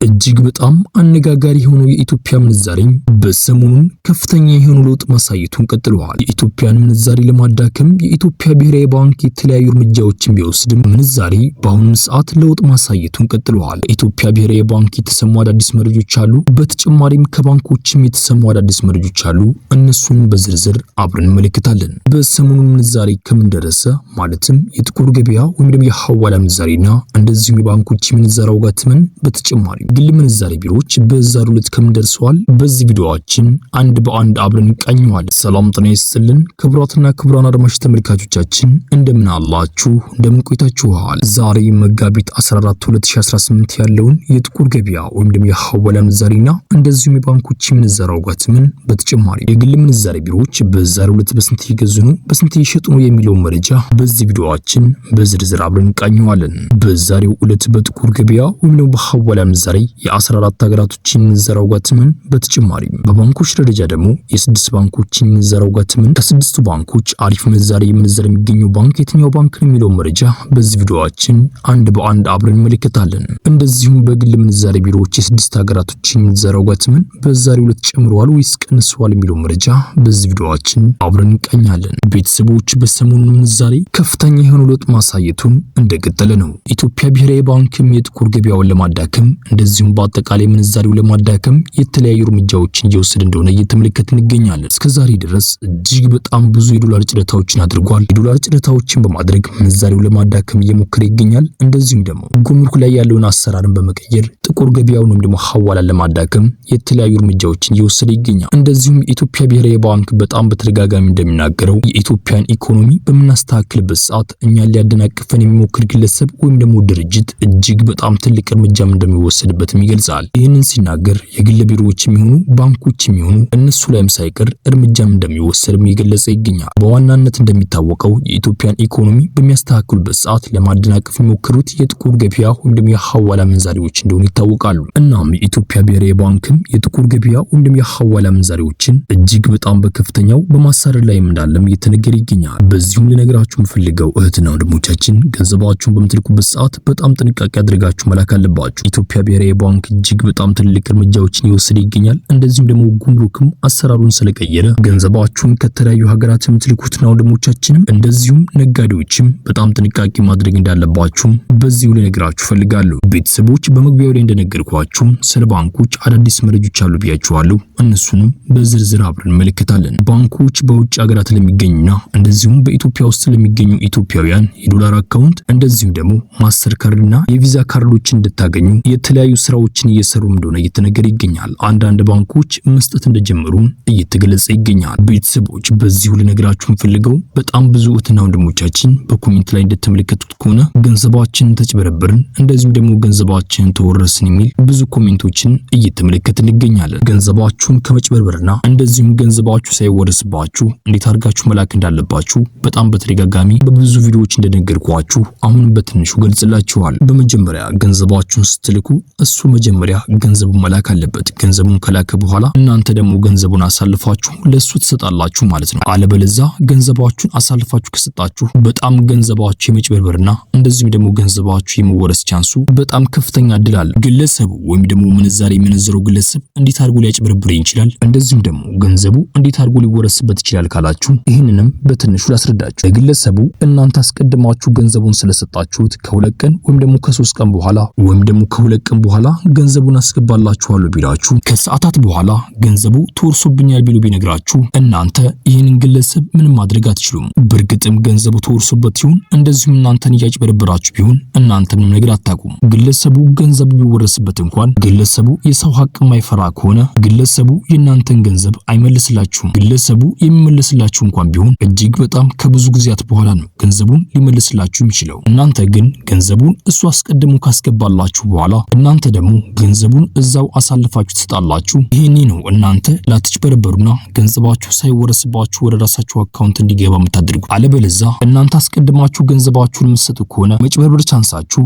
እጅግ በጣም አነጋጋሪ የሆነው የኢትዮጵያ ምንዛሬ በሰሞኑን ከፍተኛ የሆነ ለውጥ ማሳየቱን ቀጥሏል። የኢትዮጵያን ምንዛሬ ለማዳከም የኢትዮጵያ ብሔራዊ ባንክ የተለያዩ እርምጃዎችን ቢወስድም ምንዛሬ በአሁኑ ሰዓት ለውጥ ማሳየቱን ቀጥሏል። የኢትዮጵያ ብሔራዊ ባንክ የተሰሙ አዳዲስ መረጃዎች አሉ። በተጨማሪም ከባንኮችም የተሰሙ አዳዲስ መረጃዎች አሉ። እነሱን በዝርዝር አብረን እንመለከታለን። በሰሞኑን ምንዛሬ ከምን ደረሰ ማለትም የጥቁር ገበያ ወይም ደግሞ የሐዋላ ምንዛሬና እንደዚሁም የባንኮች ምንዛሬ ዋጋትምን በተጨማሪ ግል ምንዛሬ ቢሮዎች በዛሬው ዕለት ከምን ደርሰዋል በዚህ ቪዲዮአችን አንድ በአንድ አብረን እንቃኘዋለን። ሰላም ጤና ይስጥልን ክቡራትና ክቡራን አድማጭ ተመልካቾቻችን እንደምን አላችሁ እንደምን ቆይታችኋል? ዛሬ መጋቢት 14 2018 ያለውን የጥቁር ገበያ ወይም ደግሞ የሐዋላ ምንዛሬና እንደዚሁም የባንኮች ምንዛሬ ዋጋትምን በተጨማሪ የግል ምንዛሬ ቢሮዎች በዛሬው ዕለት በስንት ይገዙ ነው በስንት ይሸጡ ነው የሚለው መረጃ በዚህ ቪዲዮአችን በዝርዝር አብረን እንቃኘዋለን። በዛሬው ዕለት በጥቁር ገበያ ወይም ደግሞ በሐዋላ ምንዛሬ የ14 ሀገራቶችን ምንዛሬ ዋጋትምን በተጨማሪ በባንኮች ደረጃ ደግሞ የ6 ባንኮችን ምንዛሬ ዋጋትምን ከ6ቱ ባንኮች አሪፍ ምንዛሬ የሚገኘው ባንክ የትኛው ባንክ ነው የሚለው መረጃ በዚህ ቪዲዮአችን አንድ በአንድ አብረን እንመለከታለን። እንደዚሁም በግል ምንዛሬ ቢሮዎች የ6 ሀገራቶችን ምንዛሬ ዋጋትምን በዛሬው ዕለት ጨምረዋል ወይስ ቀንሰዋል የሚለው መረጃ በዚህ ቪዲዮአችን አብረን እንቃኛለን። ቤተሰቦች በሰሞኑ ምንዛሬ ከፍተኛ የሆነ ለውጥ ማሳየቱን እንደቀጠለ ነው። ኢትዮጵያ ብሔራዊ ባንክም የጥቁር ገበያውን ለማዳከም እንደዚሁም በአጠቃላይ ምንዛሬው ለማዳከም የተለያዩ እርምጃዎችን እየወሰደ እንደሆነ እየተመለከትን እንገኛለን። እስከዛሬ ድረስ እጅግ በጣም ብዙ የዶላር ጭረታዎችን አድርጓል። የዶላር ጭረታዎችን በማድረግ ምንዛሬው ለማዳከም እየሞከረ ይገኛል። እንደዚሁም ደግሞ ጉምሩክ ላይ ያለውን አሰራርን በመቀየር ጥቁር ገበያውን ወይም ደግሞ ሐዋላን ለማዳከም የተለያዩ እርምጃዎችን እየወሰደ ይገኛል። እንደዚሁም የኢትዮጵያ ብሔራዊ ባንክ በጣም በተደጋጋሚ እንደሚናገረው የኢትዮጵያን ኢኮኖሚ በምናስተካክልበት ሰዓት እኛን ሊያደናቅፈን የሚሞክር ግለሰብ ወይም ደግሞ ድርጅት እጅግ በጣም ትልቅ እርምጃም እንደሚወሰድበትም ይገልጻል። ይህንን ሲናገር የግል ቢሮዎች የሚሆኑ ባንኮች የሚሆኑ እነሱ ላይም ሳይቀር እርምጃም እንደሚወሰድም እየገለጸ ይገኛል። በዋናነት እንደሚታወቀው የኢትዮጵያን ኢኮኖሚ በሚያስተካክሉበት ሰዓት ለማደናቀፍ የሚሞክሩት የጥቁር ገበያ ወይም ደግሞ የሐዋላ ምንዛሬዎች እንደሆኑ ይታወቃሉ። እናም የኢትዮጵያ ብሔራዊ ባንክም የጥቁር ገበያ ወይም ደግሞ የሐዋላ ምንዛሬዎችን እጅግ በጣም በከፍተኛው በማሳደድ ላይ እንዳለም እየተነገረ ይገኛል። በዚሁም ልነግራችሁ የምፈልገው እህትና ወንድሞቻችን ገንዘባችሁን በምትልኩበት ሰዓት በጣም ጥንቃቄ አድርጋችሁ መላክ አለባችሁ። ኢትዮጵያ ብሔራዊ ባንክ እጅግ በጣም ትልቅ እርምጃዎችን እየወሰደ ይገኛል። እንደዚሁም ደግሞ ጉምሩክም አሰራሩን ስለቀየረ ገንዘባችሁን ከተለያዩ ሀገራት የምትልኩትና ወንድሞቻችንም እንደዚሁም ነጋዴዎችም በጣም ጥንቃቄ ማድረግ እንዳለባችሁ በዚሁ ልነግራችሁ ፈልጋለሁ። ቤተሰቦች በመግቢያው ላይ እንደነገርኳችሁ ስለ ባንኮች አዳዲስ መረጃዎች አሉ ብያችኋለሁ። እነሱንም በዝርዝር አብረን እንመለከታለን። ባንኮች በውጭ ሀገራት ለሚገኙና እንደዚሁም በኢትዮጵያ ውስጥ ለሚገኙ ኢትዮጵያውያን የዶላር አካውንት እንደዚሁም ደግሞ ማስተር ካርድና የቪዛ ካርዶችን እንድታገኙ የተለያዩ ስራዎችን እየሰሩ እንደሆነ እየተነገረ ይገኛል። አንዳንድ ባንኮች መስጠት እንደጀመሩ እየተገለጸ ይገኛል። ቤተሰቦች በዚሁ ልነግራችሁ ፈልገው በጣም ብዙ እህትና ወንድሞቻችን በኮሜንት ላይ እንደተመለከቱት ከሆነ ገንዘባችንን ተጭበረበርን እንደዚሁም ደግሞ ገንዘባችንን ተወረስን የሚል ብዙ ኮሜንቶችን እየተመለከትን እንገኛለን። ገንዘባችሁን ከመጭበርበርና እንደዚሁም ገንዘባችሁ ሳይወረስባችሁ እንዴት አድርጋችሁ መላክ እንዳለባችሁ በጣም በተደጋጋሚ በብዙ ቪዲዮዎች እንደነገርኳችሁ አሁን በትንሹ ገልጽላችኋል። በመጀመሪያ ገንዘባችሁን ስትልኩ እሱ መጀመሪያ ገንዘቡን መላክ አለበት። ገንዘቡን ከላከ በኋላ እናንተ ደግሞ ገንዘቡን አሳልፋችሁ ለሱ ትሰጣላችሁ ማለት ነው። አለበለዚያ ገንዘባችሁን አሳልፋችሁ ከሰጣችሁ በጣም ገንዘባችሁ የመጭበርበርና እንደዚሁም ደግሞ ገንዘባችሁ የመወረስ ቻንሱ በጣም ከፍተኛ እድል አለ። ግለሰቡ ወይም ደግሞ ምንዛሬ የመነዘረው ግለሰብ እንዴት አድርጎ ሊያጭበረብር ይችላል? እንደዚሁም ደግሞ ገንዘቡ እንዴት አድርጎ ሊወረስበት ይችላል ካላችሁ ይህንንም በትንሹ ላስረዳችሁ። ለግለሰቡ እናንተ አስቀድማችሁ ገንዘቡን ስለሰጣችሁት ከ2 ቀን ወይም ደግሞ ከ3 ቀን በኋላ ወይም ደግሞ ከ2 ቀን በኋላ ገንዘቡን አስገባላችኋለሁ ቢላችሁ ከሰዓታት በኋላ ገንዘቡ ተወርሶብኛል ቢሉ ቢነግራችሁ እናንተ ይህንን ግለሰብ ምንም ማድረግ አትችሉም። በእርግጥም ገንዘቡ ተወርሶበት ይሁን እንደዚሁም እናንተን እያጭበረበራችሁ ቢሆን እናንተ ምንም ነገር አታውቁም። ግለሰቡ ገንዘቡ ቢወረስበት እንኳን ግለሰቡ የሰው ሀቅ የማይፈራ ከሆነ ግለሰቡ የእናንተን ገንዘብ አይመልስላችሁም። ግለሰቡ የሚመልስላችሁ እንኳን ቢሆን እጅግ በጣም ከብዙ ጊዜያት በኋላ ነው ገንዘቡን ሊመልስላችሁ የሚችለው። እናንተ ግን ገንዘቡን እሱ አስቀድሞ ካስገባላችሁ በኋላ እናንተ ደግሞ ገንዘቡን እዛው አሳልፋችሁ ትሰጣላችሁ። ይሄኔ ነው እናንተ ላትጭበረበሩና ገንዘባችሁ ሳይወረስባችሁ ወደ ራሳችሁ አካውንት እንዲገባ የምታደርጉ። አለበለዚያ እናንተ አስቀድማችሁ ገንዘባችሁን የምትሰጡ ከሆነ መጭበርበር ቻንሳችሁ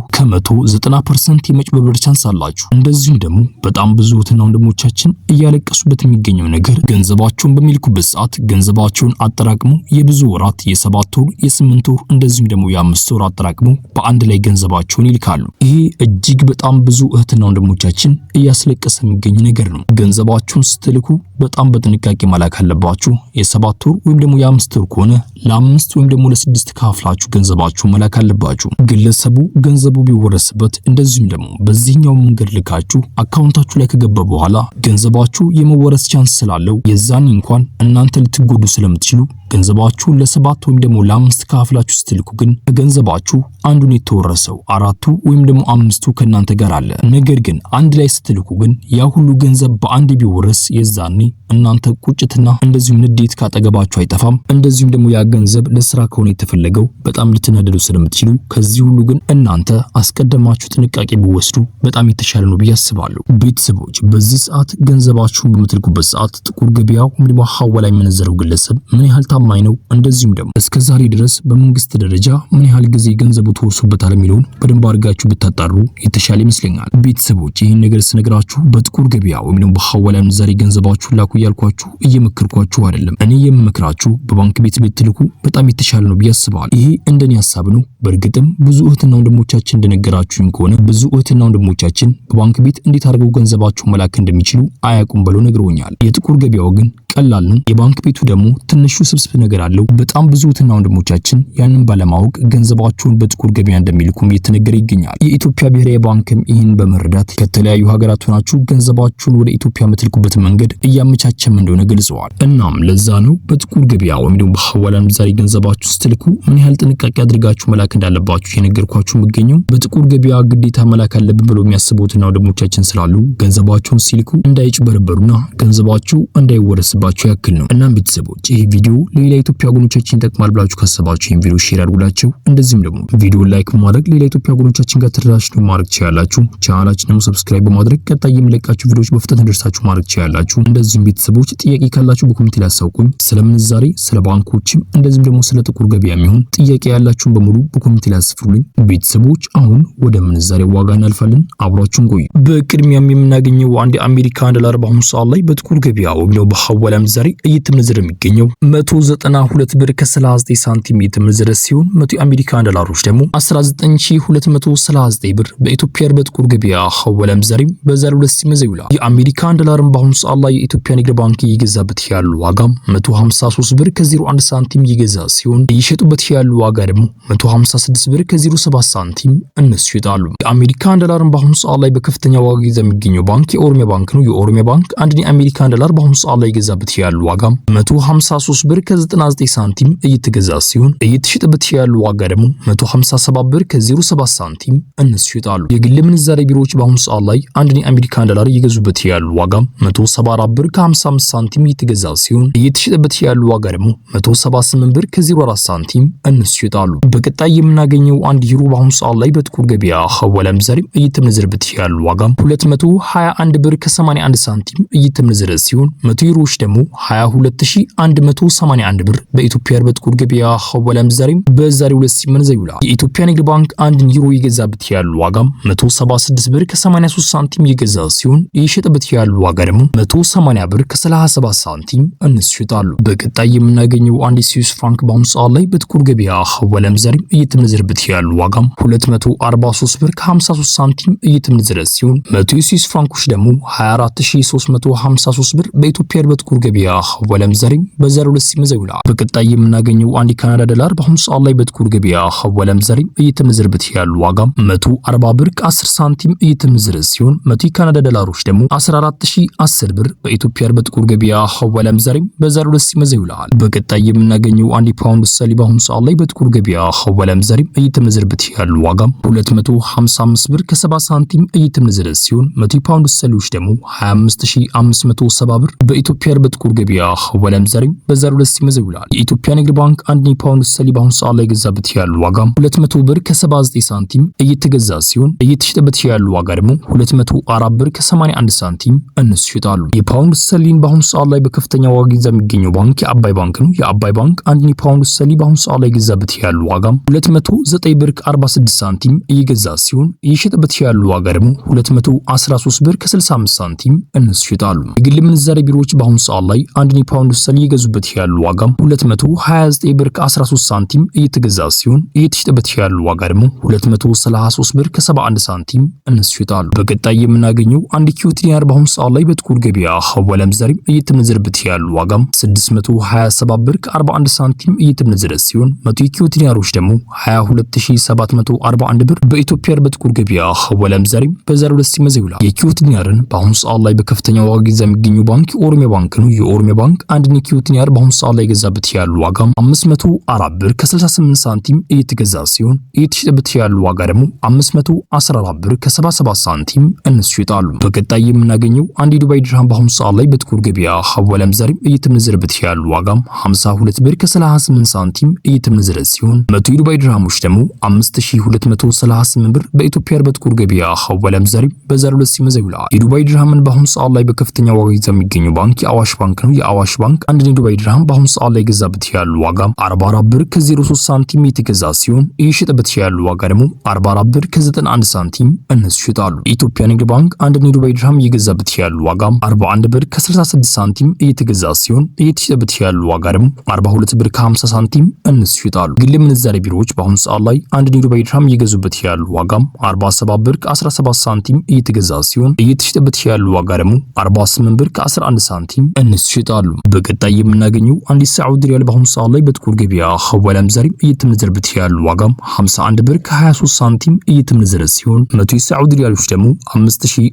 ከ190% የመጭበርበር ቻንስ አላችሁ። እንደዚሁም ደግሞ በጣም ብዙ እህትና ወንድሞቻችን እያለቀሱበት የሚገኘው ነገር ገንዘባቸውን በሚልኩበት ሰዓት ገንዘባቸውን አጠራቅሙ የብዙ ወራት የ7 ወር የ8 ወር እንደዚሁም ደግሞ የ5 ወር አጠራቅሙ በአንድ ላይ ገንዘባቸውን ይልካሉ። ይሄ እጅግ በጣም ብዙ እህትና ወንድሞቻችን እያስለቀሰ የሚገኝ ነገር ነው። ገንዘባችሁን ስትልኩ በጣም በጥንቃቄ መላክ አለባችሁ። የ7 ወር ወይም ደግሞ የ5 ወር ከሆነ ለ5 ወይም ደግሞ ለ6 ካፍላችሁ ገንዘባችሁ መላክ አለባችሁ። ግለሰቡ ገንዘቡ ቢወረስበት እንደዚሁም ደግሞ በዚህኛው መንገድ ልካችሁ አካውንታችሁ ላይ ከገባ በኋላ ገንዘባችሁ የመወረስ ቻንስ ስላለው የዛኔ እንኳን እናንተ ልትጎዱ ስለምትችሉ ገንዘባችሁን ለ7 ወይም ደግሞ ለ5 ካፍላችሁ ስትልኩ ግን ገንዘባችሁ አንዱን የተወረሰው 4ቱ ወይም ደግሞ 5ቱ ከናንተ ጋር አለ። ነገር ግን አንድ ላይ ስትልኩ ግን ያ ሁሉ ገንዘብ በአንድ ቢወረስ የዛኔ እናንተ ቁጭትና እንደዚሁም ንዴት ካጠገባችሁ አይጠፋም። እንደዚሁም ደግሞ ያ ገንዘብ ለስራ ከሆነ የተፈለገው በጣም ልትናደዱ ስለምትችሉ ከዚህ ሁሉ ግን እናንተ አስቀድማችሁ ጥንቃቄ ቢወስዱ በጣም የተሻለ ነው ብዬ አስባለሁ። ቤተሰቦች በዚህ ሰዓት ገንዘባችሁን በምትልኩበት ሰዓት ጥቁር ገበያው ወይም ደግሞ ሐዋላ የሚነዘረው ግለሰብ ምን ያህል ታማኝ ነው፣ እንደዚሁም ደግሞ እስከዛሬ ድረስ በመንግስት ደረጃ ምን ያህል ጊዜ ገንዘቡ ተወርሶበታል የሚለውን በደንብ አድርጋችሁ ብታጣሩ የተሻለ ይመስለኛል። ቤተሰቦች ይህን ነገር ስነግራችሁ በጥቁር ገበያ ወይም ደግሞ በሐዋላ ምንዛሬ ገንዘባችሁን ላኩ እያልኳችሁ እየመከርኳችሁ አይደለም። እኔ የምመክራችሁ በባንክ ቤት ብትልኩ በጣም የተሻለ ነው ብዬ አስባለሁ። ይሄ እንደኔ ሐሳብ ነው። በእርግጥም ብዙ እህትና ወንድሞቻችን እንደነገራችሁኝ ከሆነ ብዙ እህትና ወንድሞቻችን በባንክ ቤት እንዴት አድርገው ገንዘባቸውን መላክ እንደሚችሉ አያውቁም ብለው ነግረውኛል። የጥቁር ገበያው ግን ቀላል ነው። የባንክ ቤቱ ደግሞ ትንሹ ስብስብ ነገር አለው። በጣም ብዙ እህትና ወንድሞቻችን ያንን ባለማወቅ ገንዘባቸውን በጥቁር ገበያ እንደሚልኩም እየተነገረ ይገኛል። የኢትዮጵያ ብሔራዊ ባንክም ይህን በመረዳት ከተለያዩ ሀገራት ሆናችሁ ገንዘባችሁን ወደ ኢትዮጵያ የምትልኩበት መንገድ እያመቻቸም እንደሆነ ገልጸዋል። እናም ለዛ ነው በጥቁር ገበያ ወይም ደግሞ በሐዋላ ምንዛሬ ገንዘባችሁ ስትልኩ ምን ያህል ጥንቃቄ አድርጋችሁ መላክ እንዳለባችሁ የነገርኳችሁ የምገኘው። በጥቁር ገበያ ግዴታ መላክ አለብን ብለው የሚያስቡትና ወንድሞቻችን ስላሉ ገንዘባችሁን ሲልኩ እንዳይጭበረበሩና ገንዘባችሁ እንዳይወረስ ባችሁ ያክል ነው። እናም ቤተሰቦች ይህ ቪዲዮ ለሌላ ኢትዮጵያ ወገኖቻችን ይጠቅማል ብላችሁ ካሰባችሁ ይህን ቪዲዮ ሼር አድርጉላችሁ። እንደዚህም ደግሞ ቪዲዮ ላይክ በማድረግ ሌላ ኢትዮጵያ ወገኖቻችን ጋር ተደራሽ ማድረግ ትችላላችሁ። ቻናላችንን ሰብስክራይብ በማድረግ ቀጣይ የምለቃችሁ ቪዲዮዎች በፍጥነት እንዲደርሳችሁ ማድረግ ትችላላችሁ። እንደዚህም ቤተሰቦች ጥያቄ ካላችሁ በኮሜንት ላይ አሳውቁኝ። ስለ ምንዛሬ፣ ስለ ባንኮችም እንደዚህም ደግሞ ስለ ጥቁር ገበያ የሚሆን ጥያቄ ያላችሁን በሙሉ በኮሜንት ላይ አስፍሩልኝ። ቤተሰቦች አሁን ወደ ምንዛሬ ዋጋ እናልፋለን። አብራችሁን ቆዩ። በቅድሚያም የምናገኘው አንድ የአሜሪካን ዶላር በአሁኑ ሰዓት ላይ በጥቁር ገበያ ወይም ደግሞ በሐዋላ ምንዛሬ እየተመነዘረ የሚገኘው 192 ብር ከ39 ሳንቲም እየተመነዘረ ሲሆን 100 የአሜሪካን ዶላሮች ደግሞ 19239 ብር በኢትዮጵያ በጥቁር ገበያ ሐዋላ ምንዛሬ በዛሬው ዕለት ሲመነዘር ይውላል። የአሜሪካን ዶላርን በአሁኑ ሰዓት ላይ የኢትዮጵያ ንግድ ባንክ እየገዛበት ያለው ዋጋም 153 ብር ከ01 ሳንቲም እየገዛ ሲሆን እየሸጡበት ያለው ዋጋ ደግሞ 156 ብር ከ07 ሳንቲም እነሱ ይሸጣሉ። የአሜሪካን ዶላርን በአሁኑ ሰዓት ላይ በከፍተኛ ዋጋ ይገዛ የሚገኘው ባንክ የኦሮሚያ ባንክ ነው። የኦሮሚያ ባንክ አንድ የአሜሪካን ዶላር በአሁኑ ሰዓት ላይ የገዛበት ያለው ዋጋም 153 ብር ከ99 ሳንቲም እየተገዛ ሲሆን እየተሸጠበት ያለው ዋጋ ደግሞ 157 ብር ከ07 ሳንቲም እነሱ ይሸጣሉ። የግል ምንዛሬ ቢሮዎች በአሁኑ ሰዓት ላይ አንድ የአሜሪካን ዶላር እየገዙበት ያለው ዋጋም 174 ብር ከ55 ሳንቲም እየተገዛ ሲሆን እየተሸጠበት ያለው ዋጋ ደግሞ 178 ብር ከ04 ሳንቲም እነሱ ይሸጣሉ። በቀጣይ የምናገኘው አንድ ዩሮ በአሁኑ ሰዓት ላይ በጥቁር ገበያ ሐዋላ ምንዛሬ እየተመነዘረበት ያለው ዋጋም 221 ብር ከ81 ሳንቲም እየተመነዘረ ሲሆን 100 ዩሮዎች ደግሞ 22181 ብር በኢትዮጵያ በጥቁር ገበያ ሐዋላ ምንዛሬ በዛሬው ዕለት ሲመነዘር ይውላል። የኢትዮጵያ ንግድ ባንክ አንድ ዩሮ የገዛበት ያለው ዋጋም 176 ብር ከ83 ሳንቲም እየገዛ ሲሆን እየሸጠበት ያለው ዋጋ ደግሞ 180 ብር ከ37 ሳንቲም እነሱ ይሸጣሉ። በቀጣይ የምናገኘው አንድ ስዊስ ፍራንክ በአሁኑ ሰዓት ላይ በጥቁር ገበያ ሐዋላ ምንዛሬ እየተመነዘረበት ያለው ዋጋም 243 ብር ከ53 ሳንቲም እየተመነዘረ ሲሆን 100 የስዊስ ፍራንኮች ደግሞ 24353 ብር በኢትዮጵያ በጥቁር ገበያ ሐዋላ ምንዛሬ በዛሬው ዕለት ሲመነዘር ይውላል። በቀጣይ የምናገኘው አንድ ካናዳ ዶላር በአሁኑ ሰዓት ላይ በጥቁር ገበያ ሐዋላ ምንዛሬ እየተመነዘረበት ያለው ዋጋም 140 ብር ከ10 ሳንቲም እየተመነዘረ ሲሆን 100 የካናዳ ዶላሮች ደግሞ 14010 ብር በኢትዮጵያ በጥቁር ገበያ ሐዋላ ምንዛሬ በዛሬው ዕለት ሲመነዘር ይውላል። በቀጣይ የምናገኘው አንድ ፓውንድ ስተርሊንግ በአሁኑ ሰዓት ላይ በጥቁር ገበያ ሐዋላ ምንዛሬ እየተመነዘረበት ያለው ዋጋም 255 ብር ከ70 ሳንቲም እየተመነዘረ ሲሆን 100 ፓውንድ ስተርሊንግ ደግሞ 25570 ብር በኢትዮጵያ በጥቁር ገበያ ሐዋላ ምንዛሬ በዛሬው ዕለት ሲመነዘር ይውላል። የኢትዮጵያ ንግድ ባንክ አንድ ፓውንድ ስተርሊንግ በአሁኑ ሰዓት ላይ የገዛበት ያለው ዋጋም 200 ብር ከ79 ሳንቲም እየተገዛ ሲሆን እየተሸጠበት ያለው ዋጋ ደግሞ 204 ብር ከ81 ሳንቲም እነሱ ይሸጣሉ። የፓውንድ ስተርሊንግ በአሁኑ ሰዓት ላይ በከፍተኛ ዋጋ ይዛ የሚገኘው ባንክ የአባይ ባንክ ነው። የአባይ ባንክ አንድ ፓውንድ ስተርሊንግ በአሁኑ ሰዓት ላይ የገዛበት ያለው ዋጋም 209 ብር ከ46 ሳንቲም እየገዛ ሲሆን እየሸጠበት ያለው ዋጋ ደግሞ 213 ብር ከ65 ሳንቲም እነሱ ይሸጣሉ። የግል ምንዛሬ ቢሮዎች በአሁኑ ሰዓት ላይ አንድ የፓውንድ ስተርሊንግ እየገዙበት ያሉ ዋጋም 229 ብር ከ13 ሳንቲም እየተገዛ ሲሆን እየተሸጠበት ያሉ ዋጋ ደግሞ 233 ብር ከ71 ሳንቲም እነሱ ይሸጣሉ። በቀጣይ የምናገኘው አንድ ኢትዮ ዲናር በአሁኑ ሰዓት ላይ በጥቁር ገበያ ሐዋላ ምንዛሬ እየተመነዘረበት ያሉ ዋጋም 627 ብር ከ41 ሳንቲም እየተመነዘረ ሲሆን 100 ኢትዮ ዲናሮች ደግሞ 22741 ብር በኢትዮጵያ በጥቁር ገበያ ሐዋላ ምንዛሬ በዛሬው ዕለት ሲመዘዝ ይውላል። የኢትዮ ዲናርን በአሁኑ ሰዓት ላይ በከፍተኛ ዋጋ ይዞ የሚገኘው ባንክ የኦሮሚያ ባንክ ነው። የኦሮሚያ ባንክ አንድ ኢትዮ ዲናር በአሁኑ ሰዓት ላይ የገዛበት ያሉ ዋጋም 504 ብር ከ68 ሳንቲም እየተገዛ ሲሆን እየተሸጠበት ያሉ ዋጋ ደግሞ 514 ብር ከ77 ሳንቲም እነሱ ይጣሉ። በቀጣይ የምናገኘው አንድ የዱባይ ድርሃም በአሁኑ ሰዓት ላይ በጥቁር ገበያ ሐዋላ ምንዛሬ እየተመነዘረበት ያሉ ዋጋም 52 ብር ከ38 ሳንቲም እየተመነዘረ ሲሆን 100 የዱባይ ድርሃሞች ደግሞ 5238 ብር በኢትዮጵያ በጥቁር ገበያ ሐዋላ ምንዛሬ በዛሬው ዕለት ሲመዘዝ ይውላል። የዱባይ ድርሃምን በአሁኑ ሰዓት ላይ በከፍተኛ ዋጋ ይዞ የሚገኘው ባንክ የአዋሽ ባንክ ነው። የአዋሽ ባንክ አንድ የዱባይ ድርሃም በአሁኑ ሰዓት ላይ የገዛበት ያሉ ዋጋም 44 ብር ከ03 ሳንቲም እየተገዛ ሲሆን እየሸጠበት ያሉ ዋጋ ደግሞ 44 ብር ከ91 ሳንቲም እነሱ ይሸጣሉ። የኢትዮጵያ ንግድ ባንክ አንድ የዱባይ ድርሃም እየገዛበት ያሉ ዋጋም 41 ብር ከ66 ሳንቲም እየተገዛ ሲሆን እየተሸጠበት ያሉ ዋጋ ደግሞ 42 ብር ከ50 ሳንቲም እነሱ ይሸጣሉ። ግል ምንዛሬ ቢሮዎች በአሁኑ ሰዓት ላይ አንድ የዱባይ ድርሃም እየገዙበት ያሉ ዋጋም 47 ብር ከ17 ሳንቲም እየተገዛ ሲሆን እየተሸጠበት ያሉ ዋጋ ደግሞ 48 ብር ከ11 ሳንቲም እነሱ ይሸጣሉ። በቀጣይ የምናገኘው አንድ የሳዑዲ ሪያል በአሁኑ ሰዓት ላይ በጥቁር ገበያ ሐዋላ ምንዛሬ እየተመነዘረበት ያሉ ዋጋም 51 ብር ከ23 ሳንቲም እየተመነዘረ ሲሆን 100 የሳዑዲ ሪያሎች ደግሞ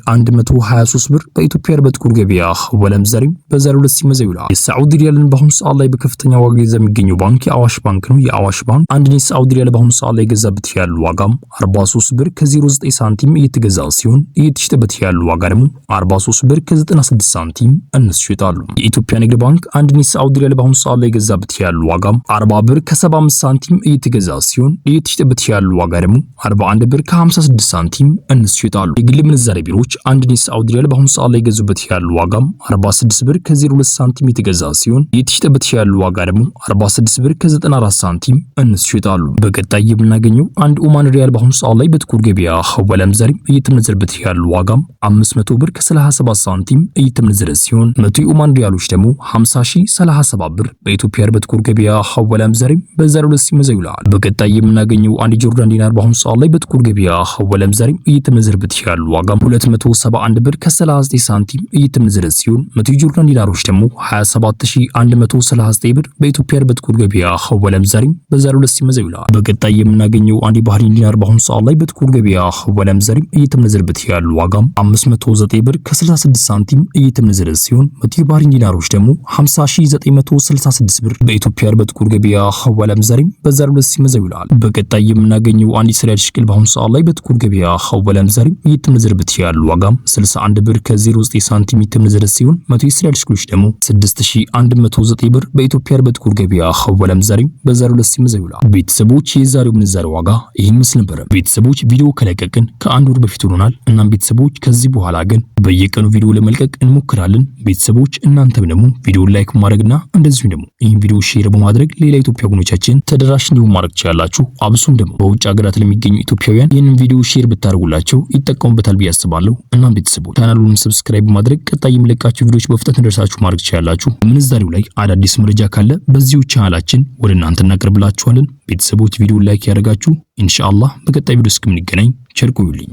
5123 ብር በኢትዮጵያ በጥቁር ገበያ ሐዋላ ምንዛሬ በዛሬው ዕለት ሲመዘዝ ይውላል። የሳዑዲ ሪያልን በአሁኑ ሰዓት ላይ በከፍተኛ ዋጋ ይዞ የሚገኘው ባንክ የአዋሽ ባንክ ነው። የአዋሽ ባንክ አንድ የሳዑዲ ሪያል በአሁኑ ሰዓት ላይ የገዛበት ያሉ ዋጋም 43 ብር ከ09 ሳንቲም እየተገዛ ሲሆን እየተሸጠበት ያሉ ዋጋ ደግሞ 43 ብር ከ96 ሳንቲም እነሱ ይሸጣሉ። የኢትዮጵያ ንግድ ባንክ አንድ የሳዑዲ ሪያል በአሁኑ ሰዓት ላይ የገዛበት ያሉ ዋጋም 40 ብር ከ75 ሳንቲም እየተገዛ ሲሆን እየተሸጠበት ያሉ ዋጋ ደግሞ 41 ብር ከ56 ሳንቲም እነሱ ይሸጣሉ። የግል ምንዛሬ ቢሮዎች አንድ የሳዑዲ ሪያል በአሁኑ ሰዓት ላይ የገዙበት ያሉ ዋጋም 46 ብር ከ02 ሳንቲም እየተገዛ ሲሆን እየተሸጠበት ያሉ ዋጋ ደግሞ 46 ብር ከ94 ሳንቲም እነሱ ይሸጣሉ። በቀጣይ የምናገኘው አንድ ኦማን ሪያል በአሁኑ ሰዓት ላይ በጥቁር ገበያ ሐዋላ ምንዛሬ እየተመነዘረበት ያሉ ዋጋም 500 ብር ከ37 ሳንቲም እየተመነዘረ ሲሆን 100 የኦማን ሪያሎች ደግሞ 50037 ብር በኢትዮጵያ በጥቁር ገበያ ሐዋላ ምንዛሬ በዛሬው ዕለት ሲመዘዝ ይውላል። በቀጣይ የምናገኘው አንድ ጆርዳን ዲናር በአሁኑ ሰዓት ላይ በጥቁር ገበያ ሐዋላ ምንዛሬ እየተመነዘረበት ያሉ ዋጋም 271 ብር ከ39 ሳንቲም እየተመነዘረ ሲሆን 100 የጆርዳን ዲናሮች ደግሞ 27139 ብር በኢትዮጵያ በጥቁር ገበያ ሐዋላ ምንዛሬ በዛሬው ዕለት ሲመዘዝ ይውላል። በቀጣይ የምናገኘው አንድ ባህሪን ዲናር በአሁኑ ሰዓት ላይ በጥቁር ገበያ ሐዋላ ምንዛሬ እየተመነዘረበት ያሉ ዋጋም 509 ብር ከ66 ሳንቲም እየተመነዘረ ሲሆን 100 ባህሪን ዲናሮች ደግሞ 50966 ብር በኢትዮጵያ በጥቁር ገበያ ሐዋላ ምንዛሬ በዛሬው ዕለት ሲመዘዝ ይውላል። በቀጣይ የምናገኘው አንድ እስራኤል ሽቅል በአሁኑ ሰዓት ላይ በጥቁር ገበያ ሐዋላ ምንዛሬ እየተመነዘረበት ያሉ ዋጋም 61 ብር ከ09 ሳንቲም እየተመነዘረ ሲሆን 100 እስራኤል ሽቅሎች ደግሞ 6109 ብር በኢትዮጵያ በጥቁር ገበያ ሐዋላ ምንዛሬ በዛሬው ዕለት ሲመዘዝ ይውላል። ቤተሰቦች የዛሬው ምንዛሬ ዋጋ ይህን ምስል ነበር። ቤተሰቦች ቪዲዮ ከለቀቅን ከአንድ ወር በፊት ሆኖናል። እናም ቤተሰቦች ከዚህ በኋላ ግን በየቀኑ ቪዲዮ ለመልቀቅ እንሞክራለን። ቤተሰቦች እናንተም ደግሞ ቪዲዮ ላይክ ማድረግና እንደዚሁም ደግሞ ይህን ቪዲዮ ሼር በማድረግ ሌላ ኢትዮጵያ ወገኖቻችን ተደራሽ እንዲሆን ማድረግ ትችላላችሁ። አብሱም ደግሞ በውጭ ሀገራት ለሚገኙ ኢትዮጵያውያን ይህንን ቪዲዮ ሼር ብታደርጉላቸው ይጠቀሙበታል ብዬ አስባለሁ። እናም ቤተሰቦች ቻናሉን ሰብስክራይብ በማድረግ ቀጣይ የምለቃቸው ቪዲዮዎች በፍጥነት እንደርሳችሁ ማድረግ ትችላላችሁ። ምንዛሬው ላይ አዳዲስ መረጃ ካለ በዚሁ ቻናላችን ወደ እናንተ እናቀርብላችኋለን። ቤተሰቦች ቪዲዮ ላይክ ያደርጋችሁ ኢንሻአላህ በቀጣይ ቪዲዮ እስከምንገናኝ ቸር ቆዩልኝ።